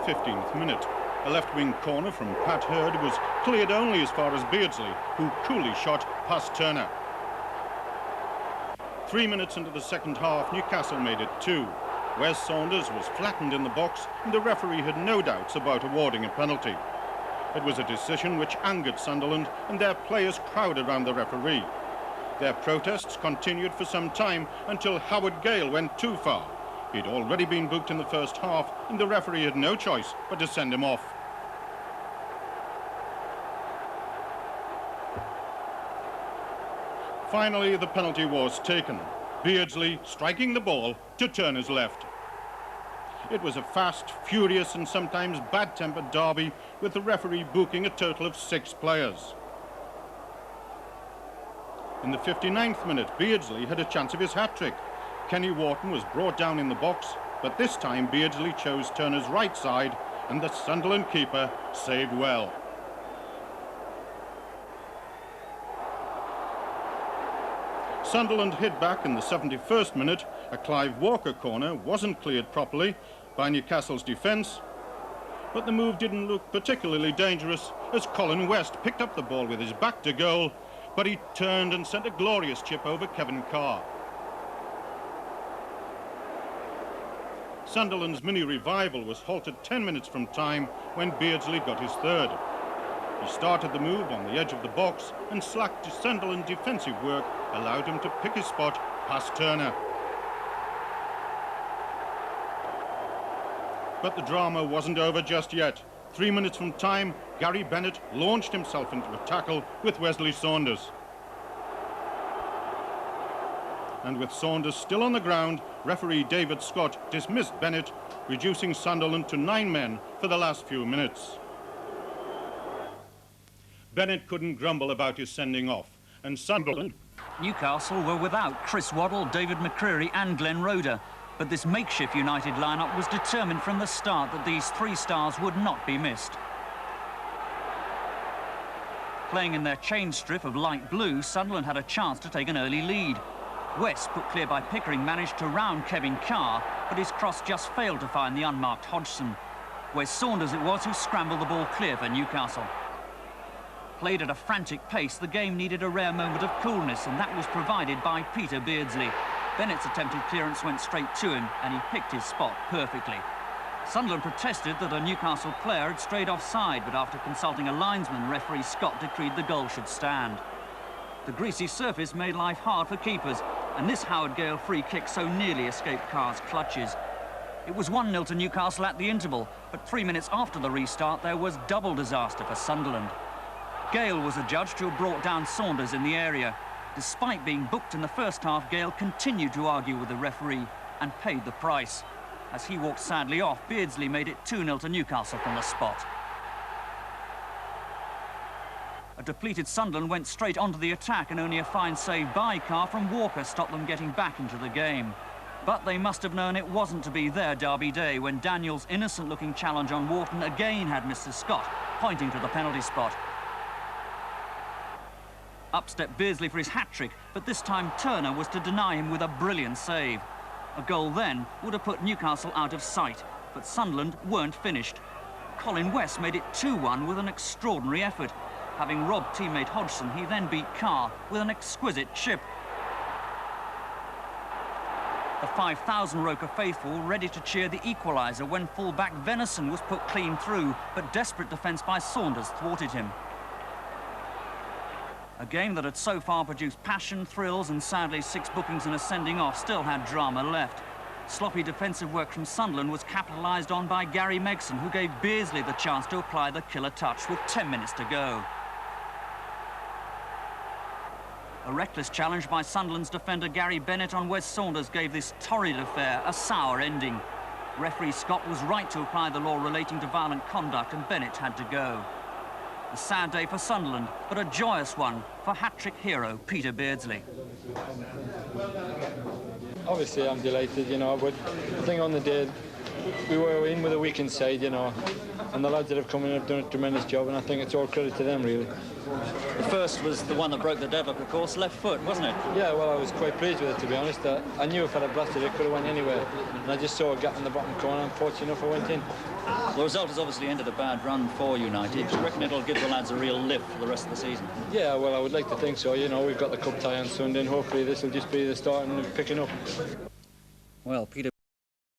15th minute. A left-wing corner from Pat Hurd was cleared only as far as Beardsley, who coolly shot past Turner. 3 minutes into the second half, Newcastle made it 2. Wes Saunders was flattened in the box, and the referee had no doubts about awarding a penalty. It was a decision which angered Sunderland, and their players crowded around the referee. Their protests continued for some time until Howard Gale went too far. He'd already been booked in the first half, and the referee had no choice but to send him off. Finally, the penalty was taken. Beardsley striking the ball to Turner's left. It was a fast, furious and sometimes bad-tempered derby, with the referee booking a total of 6 players. In the 59th minute, Beardsley had a chance of his hat-trick. Kenny Wharton was brought down in the box, but this time Beardsley chose Turner's right side, and the Sunderland keeper saved well. Sunderland hit back in the 71st minute. A Clive Walker corner wasn't cleared properly by Newcastle's defence, but the move didn't look particularly dangerous as Colin West picked up the ball with his back to goal, but he turned and sent a glorious chip over Kevin Carr. Sunderland's mini-revival was halted 10 minutes from time when Beardsley got his third. He started the move on the edge of the box, and slack to Sunderland defensive work allowed him to pick his spot past Turner. But the drama wasn't over just yet. 3 minutes from time, Gary Bennett launched himself into a tackle with Wesley Saunders. And with Saunders still on the ground, referee David Scott dismissed Bennett, reducing Sunderland to 9 men for the last few minutes. Bennett couldn't grumble about his sending off, and Sunderland... Newcastle were without Chris Waddle, David McCreary and Glenn Roeder, but this makeshift United lineup was determined from the start that these 3 stars would not be missed. Playing in their chain strip of light blue, Sunderland had a chance to take an early lead. West, put clear by Pickering, managed to round Kevin Carr, but his cross just failed to find the unmarked Hodgson. Where Saunders it was who scrambled the ball clear for Newcastle. Played at a frantic pace, the game needed a rare moment of coolness, and that was provided by Peter Beardsley. Bennett's attempted clearance went straight to him, and he picked his spot perfectly. Sunderland protested that a Newcastle player had strayed offside, but after consulting a linesman, referee Scott decreed the goal should stand. The greasy surface made life hard for keepers, and this Howard Gale free kick so nearly escaped Carr's clutches. It was 1-0 to Newcastle at the interval, but 3 minutes after the restart, there was double disaster for Sunderland. Gale was adjudged to have brought down Saunders in the area. Despite being booked in the first half, Gale continued to argue with the referee and paid the price. As he walked sadly off, Beardsley made it 2-0 to Newcastle from the spot. A depleted Sunderland went straight onto the attack, and only a fine save by Carr from Walker stopped them getting back into the game. But they must have known it wasn't to be their derby day when Daniel's innocent-looking challenge on Wharton again had Mr. Scott pointing to the penalty spot. Up stepped Beardsley for his hat-trick, but this time Turner was to deny him with a brilliant save. A goal then would have put Newcastle out of sight, but Sunderland weren't finished. Colin West made it 2-1 with an extraordinary effort. Having robbed teammate Hodgson, he then beat Carr with an exquisite chip. The 5,000 Roker faithful ready to cheer the equaliser when full-back Venison was put clean through, but desperate defence by Saunders thwarted him. A game that had so far produced passion, thrills and sadly 6 bookings and a sending off still had drama left. Sloppy defensive work from Sunderland was capitalised on by Gary Megson, who gave Beardsley the chance to apply the killer touch with 10 minutes to go. A reckless challenge by Sunderland's defender Gary Bennett on Wes Saunders gave this torrid affair a sour ending. Referee Scott was right to apply the law relating to violent conduct, and Bennett had to go. A sad day for Sunderland, but a joyous one for hat-trick hero Peter Beardsley. Obviously I'm delighted, you know, but I think on the day we were in with a weak inside, you know, and the lads that have come in have done a tremendous job, and I think it's all credit to them, really. The first was the one that broke the deadlock, of course, left foot, wasn't it? Yeah, well, I was quite pleased with it, to be honest. I knew if I'd have blasted it, could have went anywhere, and I just saw a gap in the bottom corner, and fortunate enough I went in. The result has obviously ended a bad run for United. Do you reckon it'll give the lads a real lift for the rest of the season? Yeah, well, I would like to think so. You know, we've got the cup tie on Sunday, and hopefully this will just be the start and picking up. Well, Peter...